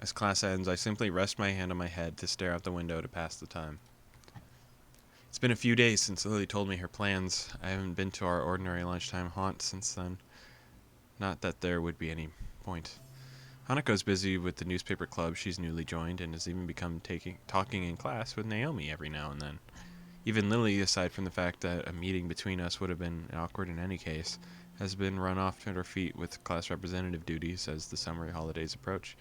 As class ends, I simply rest my hand on my head to stare out the window to pass the time. It's been a few days since Lily told me her plans. I haven't been to our ordinary lunchtime haunt since then. Not that there would be any point. Hanako's busy with the newspaper club she's newly joined and has even become talking in class with Naomi every now and then. Even Lily, aside from the fact that a meeting between us would have been awkward in any case, has been run off to her feet with class representative duties as the summer holidays approach.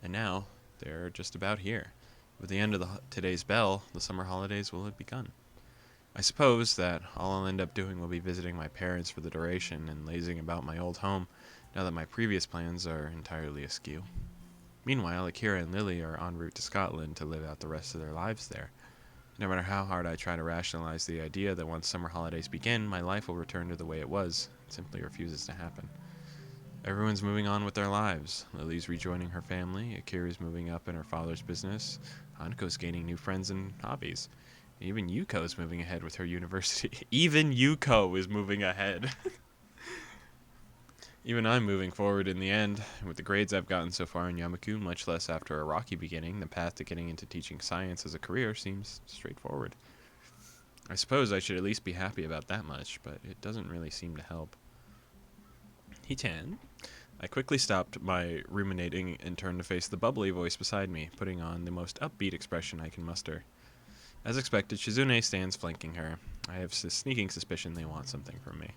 And now, they're just about here. With the end of today's bell, the summer holidays will have begun. I suppose that all I'll end up doing will be visiting my parents for the duration and lazing about my old home, now that my previous plans are entirely askew. Meanwhile, Akira and Lily are en route to Scotland to live out the rest of their lives there. No matter how hard I try to rationalize the idea that once summer holidays begin, my life will return to the way it was, it simply refuses to happen. Everyone's moving on with their lives. Lily's rejoining her family, Akira's moving up in her father's business, Hanako's gaining new friends and hobbies. Even Yuko's moving ahead with her university. Even Yuko is moving ahead. Even I'm moving forward in the end. With the grades I've gotten so far in Yamaku, much less after a rocky beginning, the path to getting into teaching science as a career seems straightforward. I suppose I should at least be happy about that much, but it doesn't really seem to help. Hichan? I quickly stopped my ruminating and turned to face the bubbly voice beside me, putting on the most upbeat expression I can muster. As expected, Shizune stands flanking her. I have a sneaking suspicion they want something from me.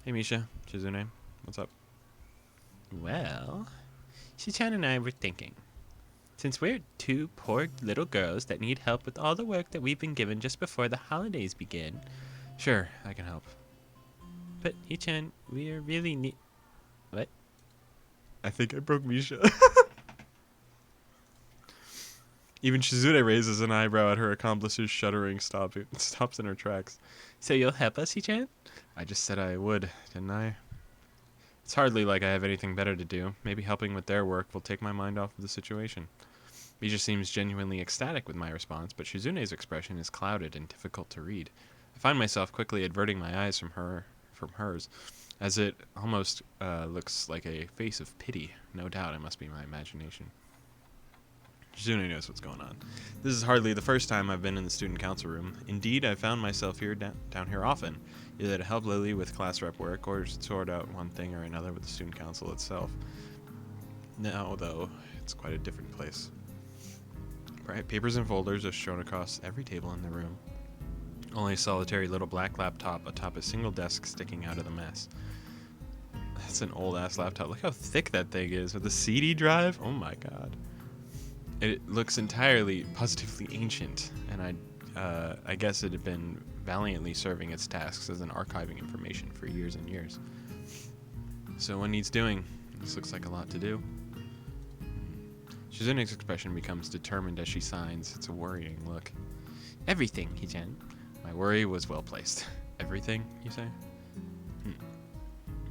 Hey Misha, Shizune, what's up? Well, Shichan and I were thinking. Since we're two poor little girls that need help with all the work that we've been given just before the holidays begin. Sure, I can help. But Hichan, we really need... What? I think I broke Misha. Even Shizune raises an eyebrow at her accomplice's shuddering stops in her tracks. So you'll help us, Hichan? I just said I would, didn't I? It's hardly like I have anything better to do. Maybe helping with their work will take my mind off of the situation. Misha seems genuinely ecstatic with my response, but Shizune's expression is clouded and difficult to read. I find myself quickly averting my eyes from hers, as it almost looks like a face of pity. No doubt it must be my imagination. Shizune knows what's going on. This is hardly the first time I've been in the student council room. Indeed, I've found myself here down here often, either to help Lily with class rep work or to sort out one thing or another with the student council itself. Now, though, it's quite a different place. Bright papers and folders are shown across every table in the room. Only a solitary little black laptop atop a single desk sticking out of the mess. That's an old-ass laptop. Look how thick that thing is with the CD drive. Oh my god. It looks entirely positively ancient, and I guess it had been valiantly serving its tasks as an archiving information for years and years. So what needs doing? This looks like a lot to do. Shizune's expression becomes determined as she signs. It's a worrying look. Everything, Hichan. My worry was well placed. Everything, you say?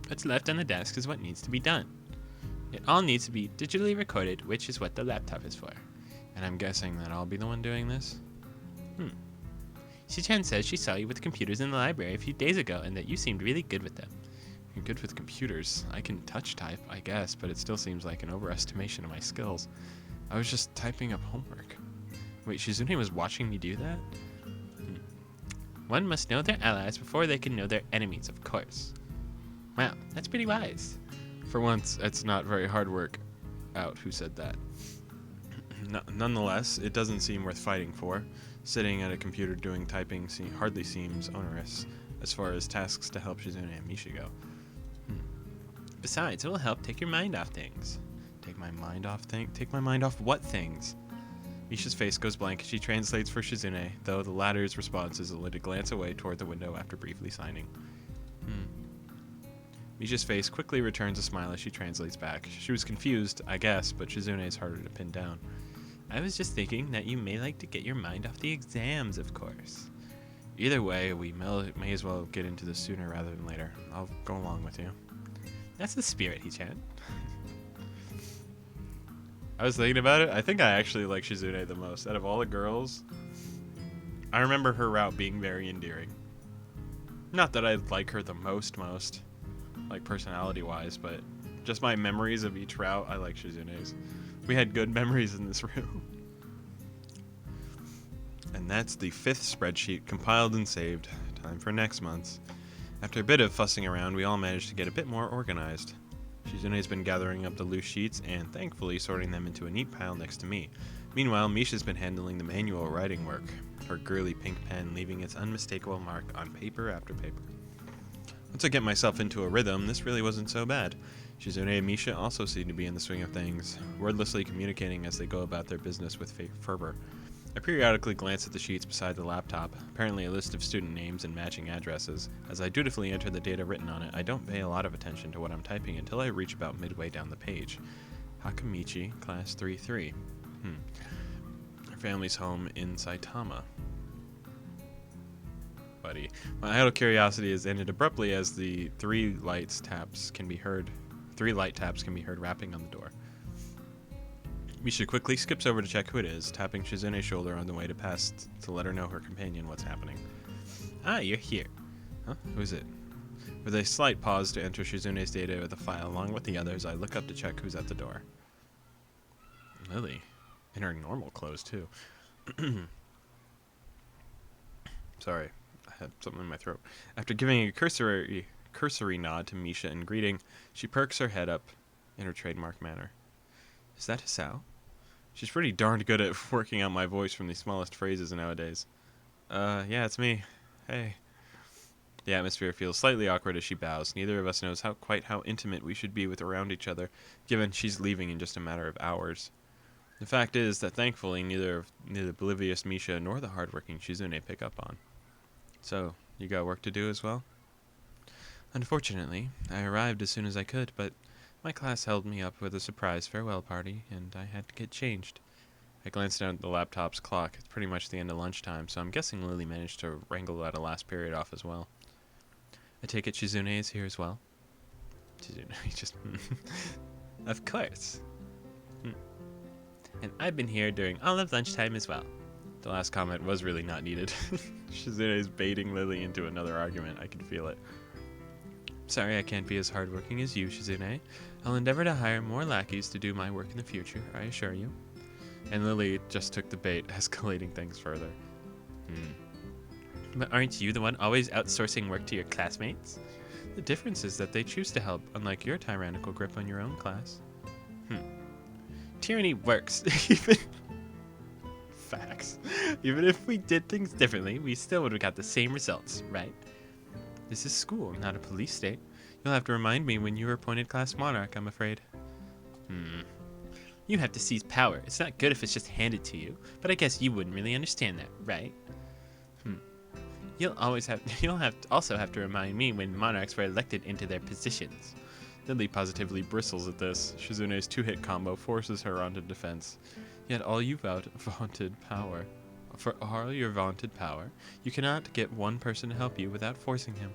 What's left on the desk is what needs to be done. It all needs to be digitally recorded, which is what the laptop is for. And I'm guessing that I'll be the one doing this? Shichan says she saw you with computers in the library a few days ago and that you seemed really good with them. You're good with computers. I can touch type, I guess, but it still seems like an overestimation of my skills. I was just typing up homework. Wait, Shizune was watching me do that? One must know their allies before they can know their enemies, of course. Wow, that's pretty wise. For once, it's not very hard work. Out, who said that? Nonetheless, it doesn't seem worth fighting for. Sitting at a computer doing typing hardly seems onerous as far as tasks to help Shizune and Misha go. Besides, it will help take your mind off things. Take my mind off things? Take my mind off what things? Misha's face goes blank as she translates for Shizune, though the latter's response is a glance away toward the window after briefly signing. Misha's face quickly returns a smile as she translates back. She was confused, I guess, but Shizune is harder to pin down. I was just thinking that you may like to get your mind off the exams, of course. Either way, we may as well get into this sooner rather than later. I'll go along with you. That's the spirit, Hichan. I was thinking about it. I think I actually like Shizune the most. Out of all the girls, I remember her route being very endearing. Not that I like her the most, like personality-wise, but just my memories of each route, I like Shizune's. We had good memories in this room. And that's the 5th spreadsheet compiled and saved. Time for next month's. After a bit of fussing around, we all managed to get a bit more organized. Shizune's been gathering up the loose sheets and thankfully sorting them into a neat pile next to me. Meanwhile, Misha's been handling the manual writing work, her girly pink pen leaving its unmistakable mark on paper after paper. Once I get myself into a rhythm, this really wasn't so bad. Shizune and Misha also seem to be in the swing of things, wordlessly communicating as they go about their business with fervor. I periodically glance at the sheets beside the laptop, apparently a list of student names and matching addresses. As I dutifully enter the data written on it, I don't pay a lot of attention to what I'm typing until I reach about midway down the page. Hakamichi, Class 3-3. Our family's home in Saitama. Buddy. My idle curiosity is ended abruptly as the 3 light taps can be heard rapping on the door. Misha quickly skips over to check who it is, tapping Shizune's shoulder on the way to let her know her companion what's happening. Ah, you're here. Huh? Who is it? With a slight pause to enter Shizune's data with the file along with the others, I look up to check who's at the door. Lilly. In her normal clothes, too. Sorry, I had something in my throat. After giving a cursory nod to Misha in greeting, she perks her head up in her trademark manner. Is that Hisao? She's pretty darned good at working out my voice from the smallest phrases nowadays. Yeah, it's me. Hey. The atmosphere feels slightly awkward as she bows. Neither of us knows quite how intimate we should be with around each other, given she's leaving in just a matter of hours. The fact is that thankfully neither the oblivious Misha nor the hardworking Shizune pick up on. So, you got work to do as well? Unfortunately, I arrived as soon as I could, but my class held me up with a surprise farewell party, and I had to get changed. I glanced down at the laptop's clock. It's pretty much the end of lunchtime, so I'm guessing Lilly managed to wrangle that last period off as well. I take it Shizune is here as well? Shizune, just... Of course. And I've been here during all of lunchtime as well. The last comment was really not needed. Shizune is baiting Lilly into another argument. I can feel it. Sorry I can't be as hardworking as you, Shizune. I'll endeavor to hire more lackeys to do my work in the future, I assure you. And Lilly just took the bait, escalating things further. But aren't you the one always outsourcing work to your classmates? The difference is that they choose to help, unlike your tyrannical grip on your own class. Tyranny works. Facts. Even if we did things differently, we still would have got the same results, right? This is school, not a police state. You'll have to remind me when you were appointed class monarch, I'm afraid. You have to seize power. It's not good if it's just handed to you, but I guess you wouldn't really understand that, right? You'll also have to remind me when monarchs were elected into their positions. Lilly positively bristles at this. Shizune's 2-hit combo forces her onto defense. Yet all your vaunted power, you cannot get one person to help you without forcing him.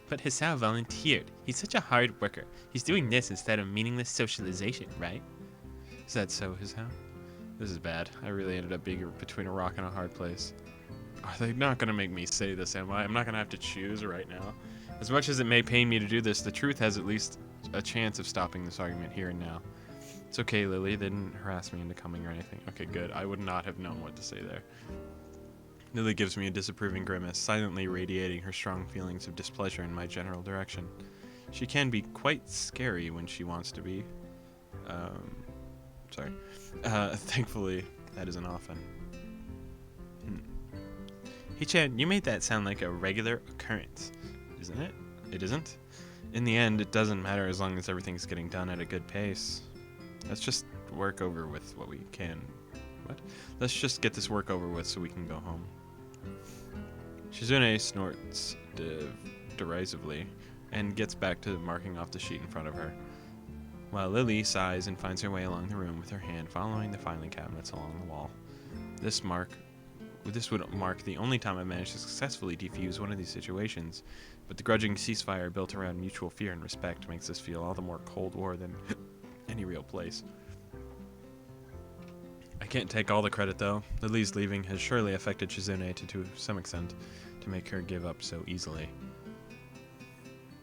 But Hisao volunteered. He's such a hard worker. He's doing this instead of meaningless socialization, right? Is that so, Hisao? This is bad. I really ended up being between a rock and a hard place. Are they not going to make me say this, am I? I'm not going to have to choose right now. As much as it may pain me to do this, the truth has at least a chance of stopping this argument here and now. It's okay, Lilly. They didn't harass me into coming or anything. Okay, good. I would not have known what to say there. Lilly gives me a disapproving grimace, silently radiating her strong feelings of displeasure in my general direction. She can be quite scary when she wants to be. Thankfully, that isn't often. Hey, Chan, you made that sound like a regular occurrence. Isn't it? It isn't? In the end, it doesn't matter as long as everything's getting done at a good pace. Let's just work over with what we can. What? Let's just get this work over with so we can go home. Shizune snorts derisively and gets back to marking off the sheet in front of her, while Lilly sighs and finds her way along the room with her hand following the filing cabinets along the wall. This would mark the only time I've managed to successfully defuse one of these situations, but the grudging ceasefire built around mutual fear and respect makes this feel all the more Cold War than any real place. I can't take all the credit, though. Lilly's leaving has surely affected Shizune to some extent to make her give up so easily.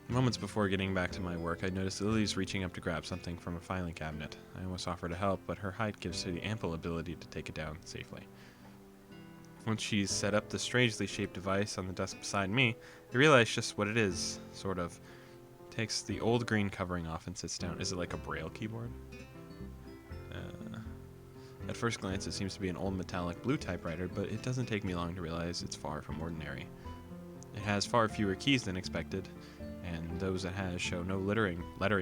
Moments before getting back to my work, I noticed Lily's reaching up to grab something from a filing cabinet. I almost offer to help, but her height gives her the ample ability to take it down safely. Once she's set up the strangely shaped device on the desk beside me, I realize just what it is, sort of. Takes the old green covering off and sits down. Is it like a braille keyboard? At first glance, it seems to be an old metallic blue typewriter, but it doesn't take me long to realize it's far from ordinary. It has far fewer keys than expected, and those it has show no lettering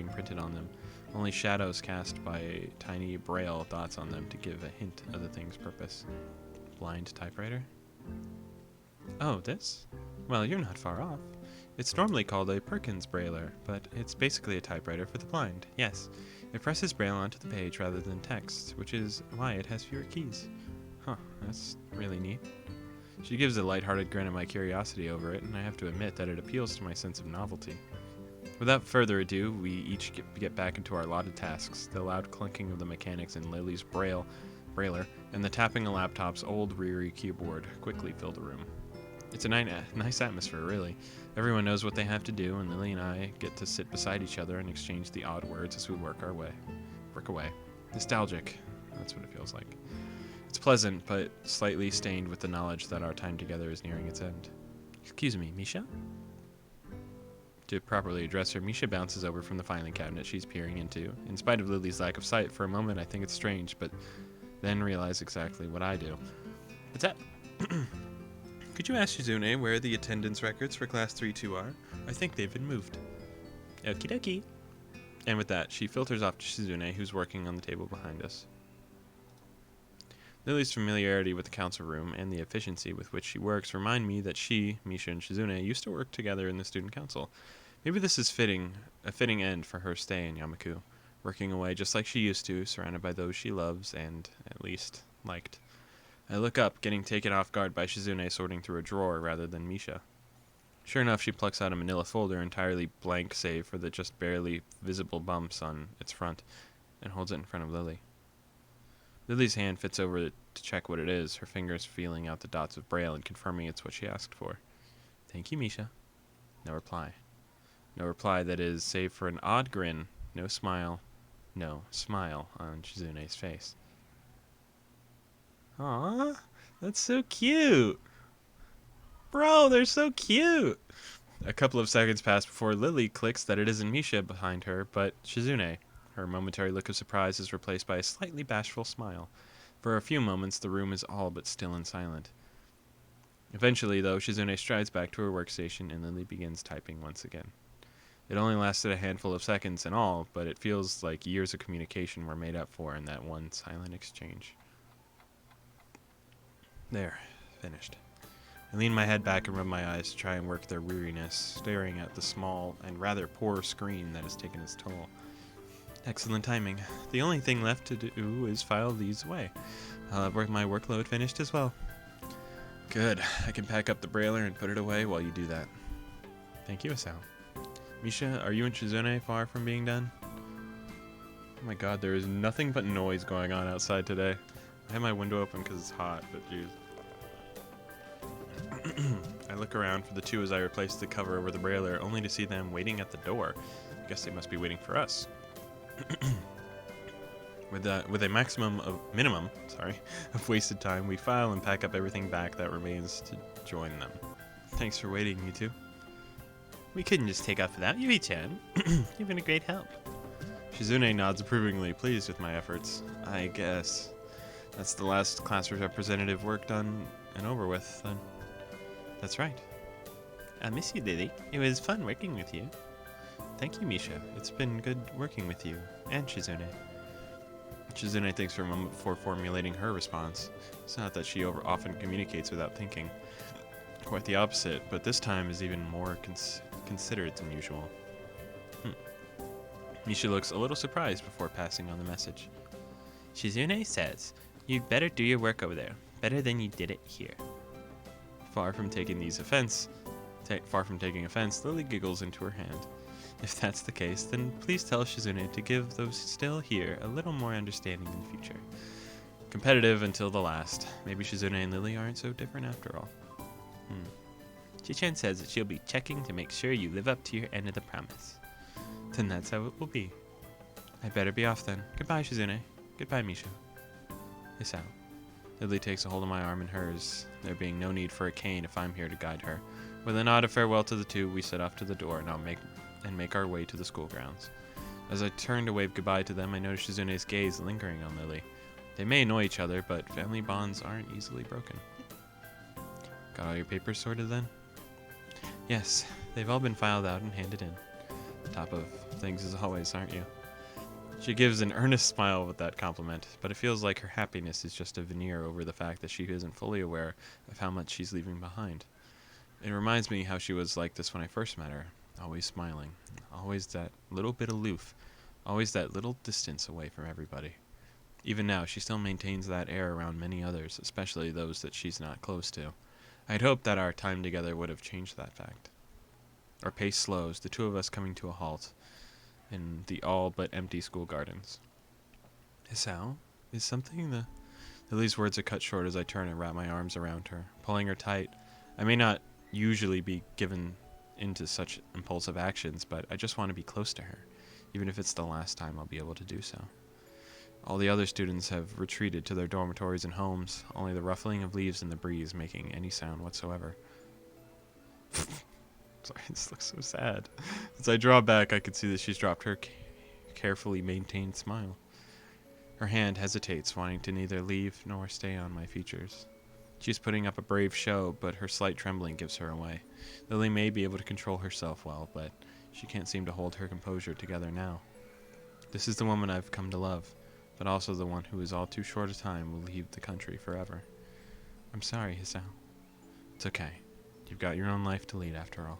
printed on them, only shadows cast by tiny braille dots on them to give a hint of the thing's purpose. Blind typewriter? Oh, this? Well, you're not far off. It's normally called a Perkins Brailer, but it's basically a typewriter for the blind, yes. It presses braille onto the page rather than text, which is why it has fewer keys. Huh, that's really neat. She gives a lighthearted grin at my curiosity over it, and I have to admit that it appeals to my sense of novelty. Without further ado, we each get back into our allotted tasks. The loud clunking of the mechanics in Lily's brailer and the tapping of laptop's old reary keyboard quickly fill the room. It's a nice atmosphere, really. Everyone knows what they have to do, and Lily and I get to sit beside each other and exchange the odd words as we work away. Nostalgic. That's what it feels like. It's pleasant, but slightly stained with the knowledge that our time together is nearing its end. Excuse me, Misha? To properly address her, Misha bounces over from the filing cabinet she's peering into. In spite of Lily's lack of sight, for a moment I think it's strange, but then realize exactly what I do. What's up? Could you ask Shizune where the attendance records for Class 3-2 are? I think they've been moved. Okie dokie. And with that, she filters off to Shizune, who's working on the table behind us. Lily's familiarity with the council room and the efficiency with which she works remind me that she, Misha, and Shizune used to work together in the student council. Maybe this is a fitting end for her stay in Yamaku, working away just like she used to, surrounded by those she loves and, at least, liked. I look up, getting taken off guard by Shizune sorting through a drawer rather than Misha. Sure enough, she plucks out a manila folder entirely blank save for the just barely visible bumps on its front, and holds it in front of Lily. Lily's hand fits over it to check what it is, her fingers feeling out the dots of braille and confirming it's what she asked for. Thank you, Misha. No reply. No reply, that is, save for an odd grin, no smile on Shizune's face. Aww, that's so cute. Bro, they're so cute. A couple of seconds pass before Lily clicks that it isn't Misha behind her, but Shizune. Her momentary look of surprise is replaced by a slightly bashful smile. For a few moments, the room is all but still and silent. Eventually, though, Shizune strides back to her workstation and Lily begins typing once again. It only lasted a handful of seconds in all, but it feels like years of communication were made up for in that one silent exchange. There, finished. I lean my head back and rub my eyes to try and work their weariness, staring at the small and rather poor screen that has taken its toll. Excellent timing. The only thing left to do is file these away. I'll have my workload finished as well. Good. I can pack up the brailer and put it away while you do that. Thank you, Asao. Misha, are you and Shizune far from being done? Oh my god, there is nothing but noise going on outside today. I have my window open because it's hot, but jeez. I look around for the two as I replace the cover over the brailer, only to see them waiting at the door. I guess they must be waiting for us. With a minimum of wasted time, we file and pack up everything back that remains to join them. Thanks for waiting, you two. We couldn't just take off without you, Ichan. You've been a great help. Shizune nods approvingly, pleased with my efforts. I guess that's the last class representative work done and over with, then. That's right. I miss you, Lily. It was fun working with you. Thank you, Misha. It's been good working with you. And Shizune. Shizune thinks for a moment before formulating her response. It's not that she often communicates without thinking. Quite the opposite, but this time is even more considerate than usual. Misha looks a little surprised before passing on the message. Shizune says, you'd better do your work over there. Better than you did it here. Far from taking offense, Lily giggles into her hand. If that's the case, then please tell Shizune to give those still here a little more understanding in the future. Competitive until the last. Maybe Shizune and Lily aren't so different after all. Chichan says that she'll be checking to make sure you live up to your end of the promise. Then that's how it will be. I better be off then. Goodbye, Shizune. Goodbye, Misha. Isao. Lily takes a hold of my arm in hers, there being no need for a cane if I'm here to guide her. With a nod of farewell to the two, we set off to the door and make our way to the school grounds. As I turn to wave goodbye to them, I notice Shizune's gaze lingering on Lily. They may annoy each other, but family bonds aren't easily broken. Got all your papers sorted then? Yes, they've all been filed out and handed in. Top of things as always, aren't you? She gives an earnest smile with that compliment, but it feels like her happiness is just a veneer over the fact that she isn't fully aware of how much she's leaving behind. It reminds me how she was like this when I first met her, always smiling, always that little bit aloof, always that little distance away from everybody. Even now, she still maintains that air around many others, especially those that she's not close to. I'd hoped that our time together would have changed that fact. Our pace slows, the two of us coming to a halt in the all but empty school gardens. Isao, is something the... Lily's words are cut short as I turn and wrap my arms around her, pulling her tight. I may not usually be given into such impulsive actions, but I just want to be close to her, even if it's the last time I'll be able to do so. All the other students have retreated to their dormitories and homes, only the ruffling of leaves in the breeze making any sound whatsoever. Sorry, this looks so sad. As I draw back, I can see that she's dropped her carefully maintained smile. Her hand hesitates, wanting to neither leave nor stay on my features. She's putting up a brave show, but her slight trembling gives her away. Lily may be able to control herself well, but she can't seem to hold her composure together now. This is the woman I've come to love, but also the one who is all too short a time will leave the country forever. I'm sorry, Hisao. It's okay. You've got your own life to lead after all.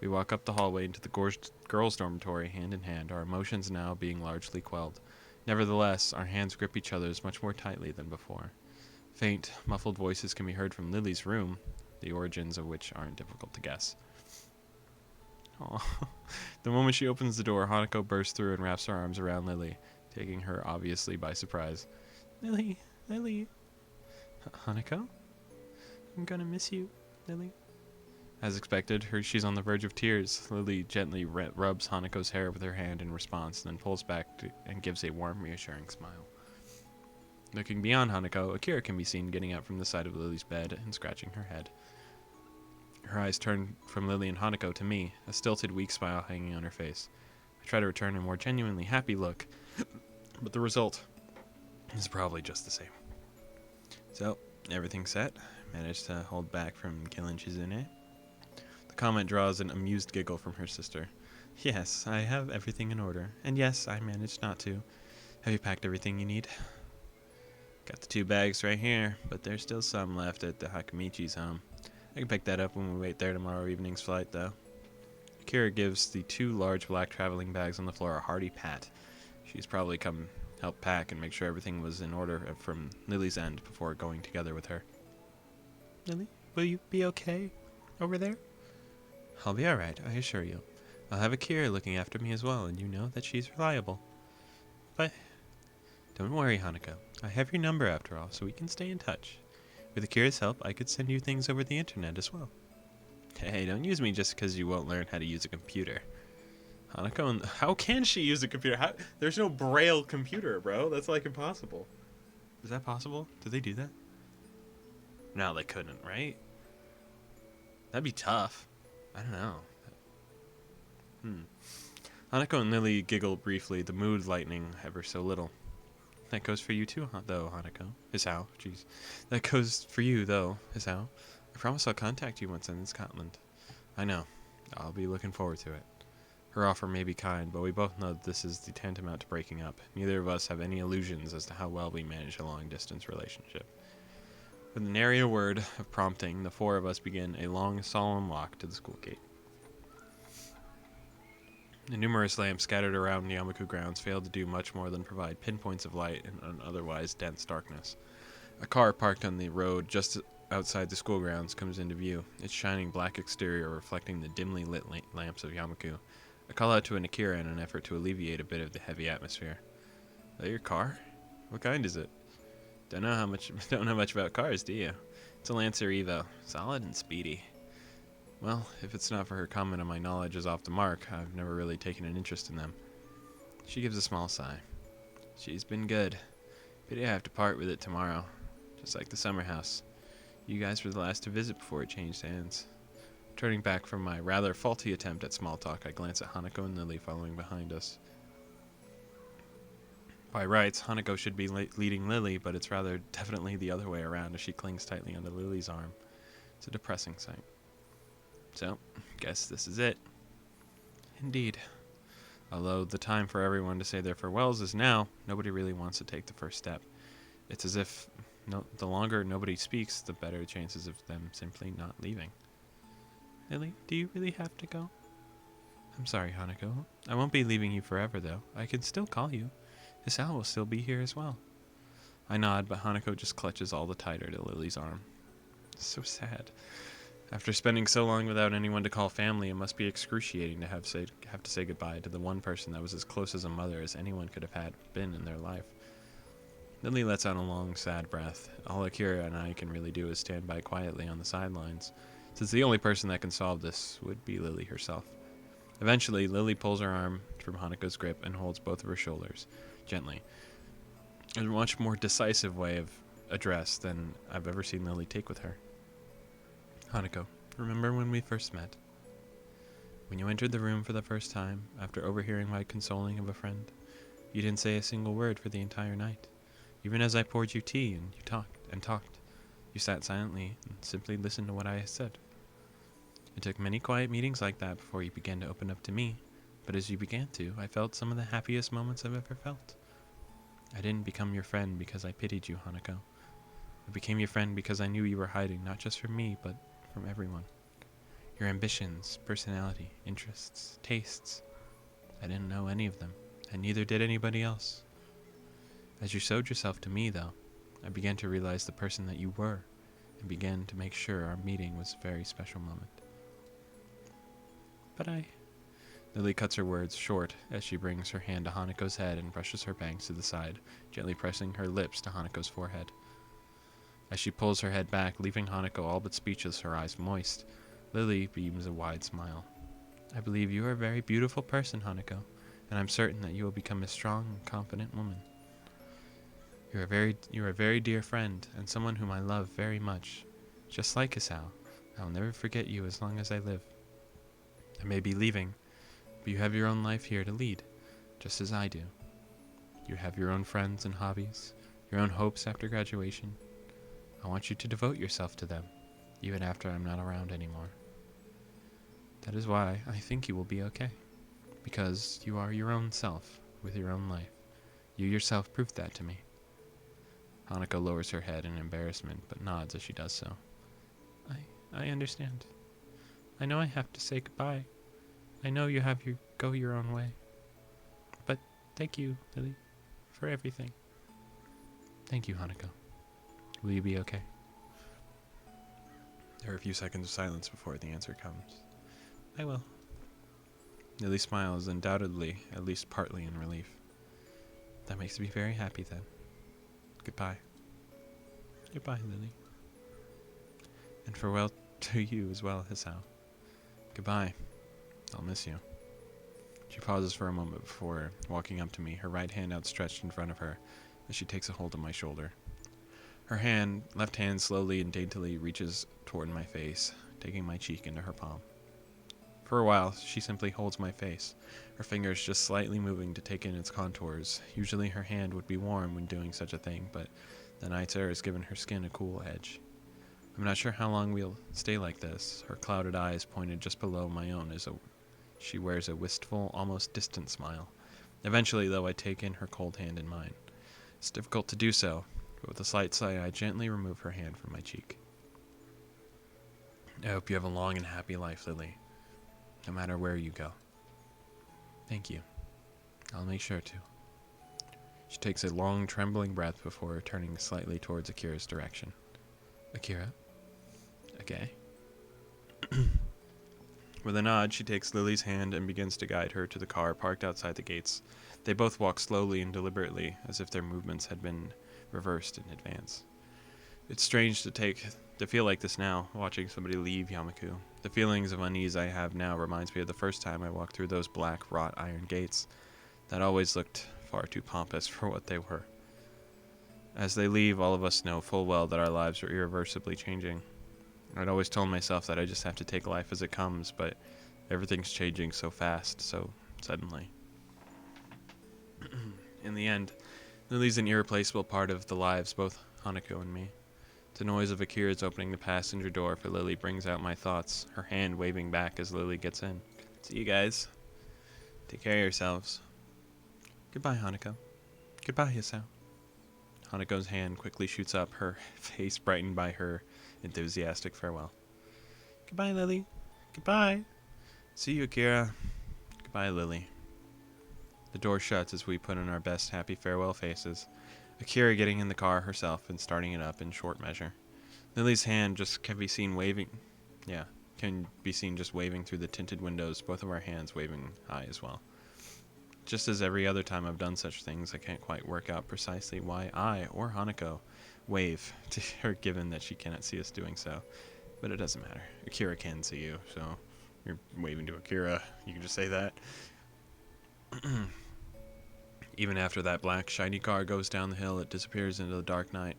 We walk up the hallway into the girls' dormitory hand in hand, our emotions now being largely quelled. Nevertheless, our hands grip each other's much more tightly than before. Faint, muffled voices can be heard from Lily's room, the origins of which aren't difficult to guess. Aww. The moment she opens the door, Hanako bursts through and wraps her arms around Lily, taking her obviously by surprise. Lily. Hanako? I'm gonna miss you, Lily. As expected, she's on the verge of tears. Lily gently rubs Hanako's hair with her hand in response, then pulls back and gives a warm, reassuring smile. Looking beyond Hanako, Akira can be seen getting up from the side of Lily's bed and scratching her head. Her eyes turn from Lily and Hanako to me, a stilted, weak smile hanging on her face. I try to return a more genuinely happy look, but the result is probably just the same. So, everything set? Managed to hold back from killing Shizune? The comment draws an amused giggle from her sister. Yes, I have everything in order. And yes, I managed not to. Have you packed everything you need? Got the 2 bags right here, but there's still some left at the Hakamichi's home. I can pick that up when we wait there tomorrow evening's flight, though. Akira gives the 2 large black traveling bags on the floor a hearty pat. She's probably come help pack and make sure everything was in order from Lily's end before going together with her. Lily, will you be okay over there? I'll be alright, I assure you. I'll have Akira looking after me as well, and you know that she's reliable. But don't worry, Hanako. I have your number after all, so we can stay in touch. With Akira's help, I could send you things over the internet as well. Hey, don't use me just because you won't learn how to use a computer. Hanako, how can she use a computer? There's no braille computer, bro. That's like impossible. Is that possible? Did they do that? No, they couldn't, right? That'd be tough. I don't know. Hanako and Lily giggle briefly, the mood lightening ever so little. That goes for you too, though, Hanako. Hisao, jeez. That goes for you, though, Hisao. I promise I'll contact you once I'm in Scotland. I know. I'll be looking forward to it. Her offer may be kind, but we both know that this is the tantamount to breaking up. Neither of us have any illusions as to how well we manage a long-distance relationship. With nary a word of prompting, the 4 of us begin a long, solemn walk to the school gate. The numerous lamps scattered around Yamaku grounds fail to do much more than provide pinpoints of light in an otherwise dense darkness. A car parked on the road just outside the school grounds comes into view, its shining black exterior reflecting the dimly lit lamps of Yamaku. I call out to an Akira in an effort to alleviate a bit of the heavy atmosphere. Is that your car? What kind is it? Don't know much about cars, do you? It's a Lancer Evo, solid and speedy. Well, if it's not for her comment on my knowledge is off the mark, I've never really taken an interest in them. She gives a small sigh. She's been good. Pity I have to part with it tomorrow. Just like the summer house. You guys were the last to visit before it changed hands. Turning back from my rather faulty attempt at small talk, I glance at Hanako and Lilly following behind us. By rights, Hanako should be leading Lilly, but it's rather definitely the other way around as she clings tightly onto Lily's arm. It's a depressing sight. So, guess this is it. Indeed. Although the time for everyone to say their farewells is now, nobody really wants to take the first step. It's as if the longer nobody speaks, the better chances of them simply not leaving. Lily, do you really have to go? I'm sorry, Hanako. I won't be leaving you forever, though. I can still call you. Hisao will still be here as well. I nod, but Hanako just clutches all the tighter to Lily's arm. So sad. After spending so long without anyone to call family, it must be excruciating to have to say goodbye to the one person that was as close as a mother as anyone could have been in their life. Lily lets out a long, sad breath. All Akira and I can really do is stand by quietly on the sidelines, since the only person that can solve this would be Lily herself. Eventually, Lily pulls her arm from Hanako's grip and holds both of her shoulders, gently. A much more decisive way of address than I've ever seen Lily take with her. Hanako, remember when we first met? When you entered the room for the first time, after overhearing my consoling of a friend, you didn't say a single word for the entire night. Even as I poured you tea and you talked and talked, you sat silently and simply listened to what I said. It took many quiet meetings like that before you began to open up to me, but as you began to, I felt some of the happiest moments I've ever felt. I didn't become your friend because I pitied you, Hanako. I became your friend because I knew you were hiding not just from me, but from everyone. Your ambitions, personality, interests, tastes. I didn't know any of them, and neither did anybody else. As you showed yourself to me, though, I began to realize the person that you were, and began to make sure our meeting was a very special moment. But Lily cuts her words short as she brings her hand to Hanako's head and brushes her bangs to the side, gently pressing her lips to Hanako's forehead. As she pulls her head back, leaving Hanako all but speechless, her eyes moist, Lily beams a wide smile. I believe you are a very beautiful person, Hanako, and I'm certain that you will become a strong and confident woman. You're a very dear friend, and someone whom I love very much. Just like Hisao, I'll never forget you as long as I live. I may be leaving, but you have your own life here to lead, just as I do. You have your own friends and hobbies, your own hopes after graduation. I want you to devote yourself to them, even after I'm not around anymore. That is why I think you will be okay, because you are your own self, with your own life. You yourself proved that to me. Hanako lowers her head in embarrassment, but nods as she does so. I understand. I know I have to say goodbye. I know you have to go your own way. But thank you, Lily, for everything. Thank you, Hanako. Will you be okay? There are a few seconds of silence before the answer comes. I will. Lily smiles, undoubtedly, at least partly in relief. That makes me very happy then. Goodbye. Goodbye, Lily. And farewell to you as well, Hisao. Goodbye. I'll miss you. She pauses for a moment before walking up to me, her right hand outstretched in front of her as she takes a hold of my shoulder. Her left hand slowly and daintily reaches toward my face, taking my cheek into her palm. For a while, she simply holds my face, her fingers just slightly moving to take in its contours. Usually her hand would be warm when doing such a thing, but the night's air has given her skin a cool edge. I'm not sure how long we'll stay like this, her clouded eyes pointed just below my own as she wears a wistful, almost distant smile. Eventually, though, I take in her cold hand in mine. It's difficult to do so, but with a slight sigh, I gently remove her hand from my cheek. I hope you have a long and happy life, Lily, no matter where you go. Thank you. I'll make sure to. She takes a long, trembling breath before turning slightly towards Akira's direction. Akira? Okay. With a nod, she takes Lily's hand and begins to guide her to the car parked outside the gates. They both walk slowly and deliberately, as if their movements had been reversed in advance. It's strange to take to feel like this now, watching somebody leave Yamaku. The feelings of unease I have now reminds me of the first time I walked through those black wrought iron gates that always looked far too pompous for what they were. As they leave, all of us know full well that our lives are irreversibly changing. I'd always told myself that I just have to take life as it comes, but everything's changing so fast, so suddenly. In the end, Lily's an irreplaceable part of the lives both Hanako and me. The noise of Akira's opening the passenger door for Lily brings out my thoughts, her hand waving back as Lily gets in. See you guys. Take care of yourselves. Goodbye, Hanako. Goodbye, Hisao. Hanako's hand quickly shoots up, her face brightened by her enthusiastic farewell. Goodbye, Lily. Goodbye. See you, Akira. Goodbye, Lily. The door shuts as we put in our best happy farewell faces, Akira getting in the car herself and starting it up in short measure. Lily's hand just can be seen waving. Yeah, can be seen just waving through the tinted windows, both of our hands waving high as well. Just as every other time I've done such things, I can't quite work out precisely why I, or Hanako, wave to her given that she cannot see us doing so. But it doesn't matter. Akira can see you, so you're waving to Akira. You can just say that. Even after that black, shiny car goes down the hill, it disappears into the dark night.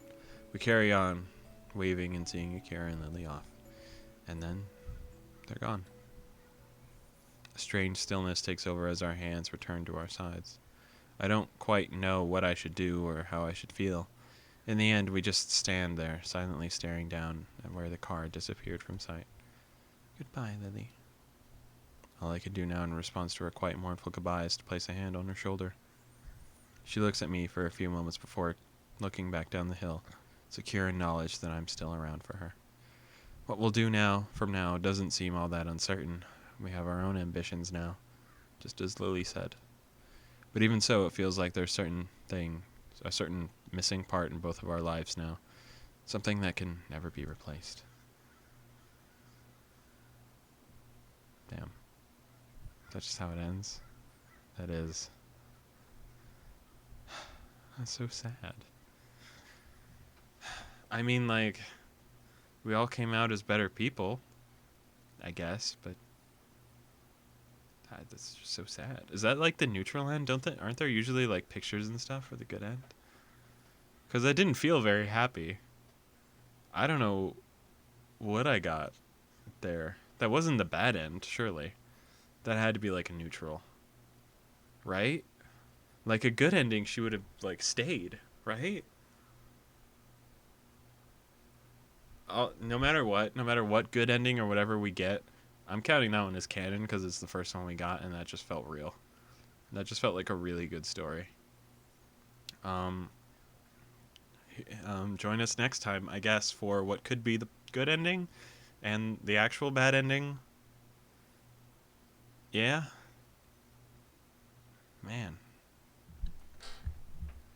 We carry on, waving and seeing Akira and Lily off. And then, they're gone. A strange stillness takes over as our hands return to our sides. I don't quite know what I should do or how I should feel. In the end, we just stand there, silently staring down at where the car disappeared from sight. Goodbye, Lily. All I could do now in response to her quite mournful goodbye is to place a hand on her shoulder. She looks at me for a few moments before looking back down the hill, secure in knowledge that I'm still around for her. What we'll do from now doesn't seem all that uncertain. We have our own ambitions now, just as Lily said. But even so, it feels like there's a certain missing part in both of our lives now, something that can never be replaced. Damn. That's just how it ends. That is. That's so sad. I mean, like, we all came out as better people, I guess, but God, that's just so sad. Is that like the neutral end? Aren't there usually like pictures and stuff for the good end? Because that didn't feel very happy. I don't know what I got there. That wasn't the bad end, surely. That had to be like a neutral, right? Like a good ending, she would have like stayed, right? No matter what good ending or whatever we get, I'm counting that one as canon because it's the first one we got, and that just felt real. That just felt like a really good story. Um, Join us next time, I guess, for what could be the good ending and the actual bad ending. Yeah, man.